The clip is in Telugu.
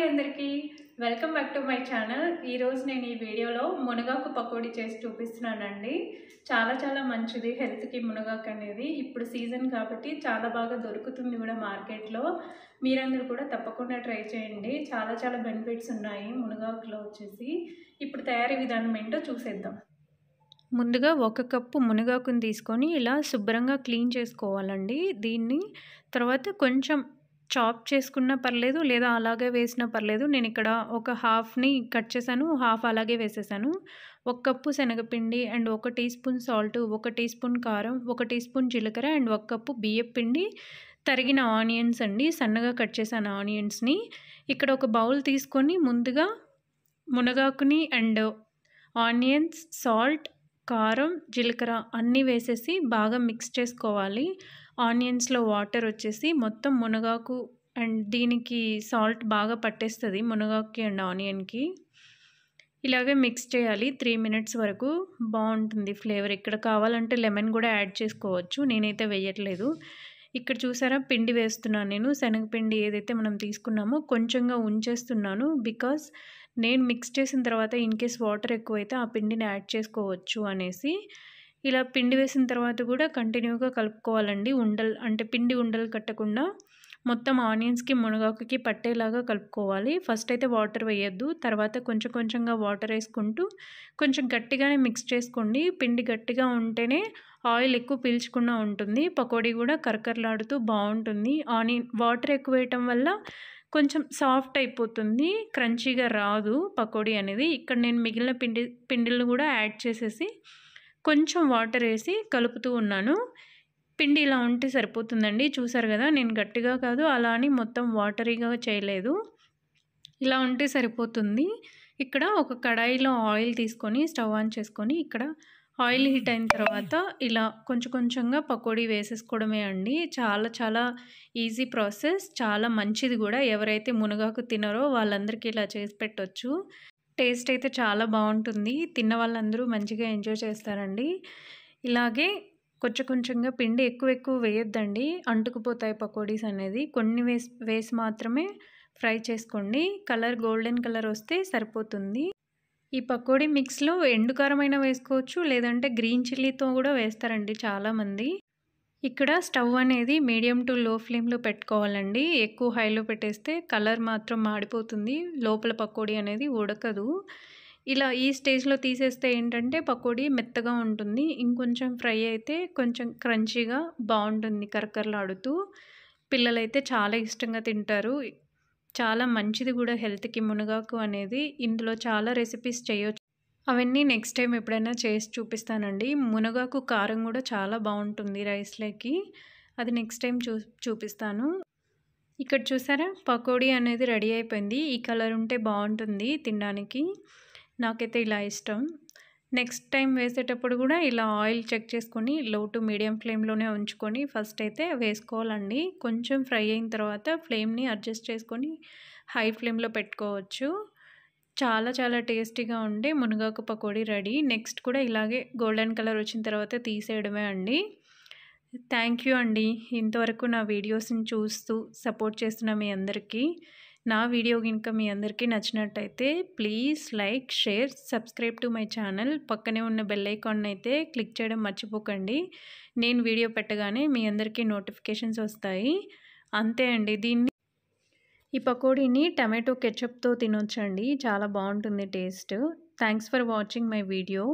అందరికీ welcome back to my channel. ఈరోజు నేను ఈ వీడియోలో మునగాకు పకోడీ చేసి చూపిస్తున్నానండి. చాలా మంచిది హెల్త్కి మునగాకు అనేది. ఇప్పుడు సీజన్ కాబట్టి చాలా బాగా దొరుకుతుంది కూడా మార్కెట్లో. మీరందరూ కూడా తప్పకుండా ట్రై చేయండి. చాలా బెనిఫిట్స్ ఉన్నాయి మునగాకులో వచ్చేసి. ఇప్పుడు తయారీ విధానం ఏంటో చూసేద్దాం. ముందుగా 1 కప్పు మునగాకుని తీసుకొని ఇలా శుభ్రంగా క్లీన్ చేసుకోవాలండి. దీన్ని తర్వాత కొంచెం చాప్ చేసుకున్నా పర్లేదు, లేదా అలాగే వేసినా పర్లేదు. నేను ఇక్కడ ఒక హాఫ్ని కట్ చేశాను, హాఫ్ అలాగే వేసేసాను. 1 కప్పు శనగపిండి and 1 teaspoon salt, 1 teaspoon కారం, 1 టీ స్పూన్ జీలకర్ర అండ్ 1 కప్పు బియ్యం పిండి, తరిగిన ఆనియన్స్ అండి, సన్నగా కట్ చేశాను ఆనియన్స్ని. ఇక్కడ ఒక బౌల్ తీసుకొని ముందుగా మునగాకుని అండ్ ఆనియన్స్, సాల్ట్, కారం, జీలకర్ర అన్నీ వేసేసి బాగా మిక్స్ చేసుకోవాలి. ఆనియన్స్లో వాటర్ వచ్చేసి మొత్తం మునగాకు అండ్ దీనికి సాల్ట్ బాగా పట్టేస్తుంది మునగాకుకి అండ్ ఆనియన్కి. ఇలాగే మిక్స్ చేయాలి 3 మినిట్స్ వరకు. బాగుంటుంది ఫ్లేవర్. ఇక్కడ కావాలంటే లెమన్ కూడా యాడ్ చేసుకోవచ్చు, నేనైతే వేయట్లేదు. ఇక్కడ చూసారా పిండి వేస్తున్నాను నేను. శనగపిండి ఏదైతే మనం తీసుకున్నామో కొంచెంగా ఉంచేస్తున్నాను, బికాస్ నేను మిక్స్ చేసిన తర్వాత ఇన్కేస్ వాటర్ ఎక్కువైతే ఆ పిండిని యాడ్ చేసుకోవచ్చు అనేసి. ఇలా పిండి వేసిన తర్వాత కూడా కంటిన్యూగా కలుపుకోవాలండి. పిండి ఉండలు కట్టకుండా మొత్తం ఆనియన్స్కి మునగాకుకి పట్టేలాగా కలుపుకోవాలి. ఫస్ట్ అయితే వాటర్ వేయద్దు, తర్వాత కొంచెంగా వాటర్ వేసుకుంటూ కొంచెం గట్టిగానే మిక్స్ చేసుకోండి. పిండి గట్టిగా ఉంటేనే ఆయిల్ ఎక్కువ పీల్చకుండా ఉంటుంది, పకోడీ కూడా కరకరలాడుతూ బాగుంటుంది. వాటర్ ఎక్కువ వేయటం వల్ల కొంచెం సాఫ్ట్ అయిపోతుంది, క్రంచీగా రాదు పకోడీ అనేది. ఇక్కడ నేను మిగిలిన పిండిలను కూడా యాడ్ చేసేసి కొంచెం వాటర్ వేసి కలుపుతూ ఉన్నాను. పిండి ఇలా ఉంటే సరిపోతుందండి. చూసారు కదా, నేను గట్టిగా కాదు అలా అని మొత్తం వాటరీగా చేయలేదు, ఇలా ఉంటే సరిపోతుంది. ఇక్కడ ఒక కడాయిలో ఆయిల్ తీసుకొని స్టవ్ ఆన్ చేసుకొని ఇక్కడ ఆయిల్ హీట్ అయిన తర్వాత ఇలా కొంచెంగా పకోడీ వేసేసుకోవడమే అండి. చాలా ఈజీ ప్రాసెస్, చాలా మంచిది కూడా. ఎవరైతే మునగాకు తినరో వాళ్ళందరికీ ఇలా చేసి పెట్టొచ్చు. టేస్ట్ అయితే చాలా బాగుంటుంది, తిన్న వాళ్ళందరూ మంచిగా ఎంజాయ్ చేస్తారండి. ఇలాగే కొంచెంగా పిండి ఎక్కువ వేయొద్దండి, అంటుకుపోతాయి పకోడీస్ అనేది. కొన్ని వేసి మాత్రమే ఫ్రై చేసుకోండి. కలర్ గోల్డెన్ కలర్ వస్తే సరిపోతుంది. ఈ పకోడీ మిక్స్లో ఎండు కారమైన వేసుకోవచ్చు, లేదంటే గ్రీన్ చిల్లీతో కూడా వేస్తారండి చాలామంది. ఇక్కడ స్టవ్ అనేది మీడియం టు లో ఫ్లేమ్లో పెట్టుకోవాలండి. ఎక్కువ హైలో పెట్టేస్తే కలర్ మాత్రం మాడిపోతుంది, లోపల పకోడీ అనేది ఉడకదు. ఇలా ఈ స్టేజ్లో తీసేస్తే ఏంటంటే పకోడీ మెత్తగా ఉంటుంది. ఇంకొంచెం ఫ్రై అయితే కొంచెం క్రంచీగా బాగుంటుంది, కరకరలాడుతూ. పిల్లలైతే చాలా ఇష్టంగా తింటారు. చాలా మంచిది కూడా హెల్త్కి మునగాకు అనేది. ఇందులో చాలా రెసిపీస్ చేయొచ్చు, అవన్నీ నెక్స్ట్ టైం ఎప్పుడైనా చేసి చూపిస్తానండి. మునగాకు కారం కూడా చాలా బాగుంటుంది రైస్లోకి, అది నెక్స్ట్ టైం చూపిస్తాను. ఇక్కడ చూసారా పకోడీ అనేది రెడీ అయిపోయింది. ఈ కలర్ ఉంటే బాగుంటుంది తినడానికి, నాకైతే ఇలా ఇష్టం. నెక్స్ట్ టైం వేసేటప్పుడు కూడా ఇలా ఆయిల్ చెక్ చేసుకొని లో టు మీడియం ఫ్లేమ్లోనే ఉంచుకొని ఫస్ట్ అయితే వేసుకోవాలండి. కొంచెం ఫ్రై అయిన తర్వాత ఫ్లేమ్ని అడ్జస్ట్ చేసుకొని హై ఫ్లేమ్లో పెట్టుకోవచ్చు. చాలా టేస్టీగా ఉండే మునగాకు పకోడీ రెడీ. నెక్స్ట్ కూడా ఇలాగే గోల్డెన్ కలర్ వచ్చిన తర్వాత తీసేయడమే అండి. థ్యాంక్ యూ అండి, ఇంతవరకు నా వీడియోస్ని చూస్తూ సపోర్ట్ చేస్తున్న మీ అందరికీ. నా వీడియో కనుక మీ అందరికీ నచ్చినట్టయితే please like, share, subscribe to my channel. పక్కనే ఉన్న బెల్ ఐకాన్ అయితే క్లిక్ చేయడం మర్చిపోకండి. నేను వీడియో పెట్టగానే మీ అందరికీ నోటిఫికేషన్స్ వస్తాయి. అంతే అండి. ఈ పకోడీని టమాటో కెచప్తో తినొచ్చండి, చాలా బాగుంటుంది taste. Thanks for watching my video.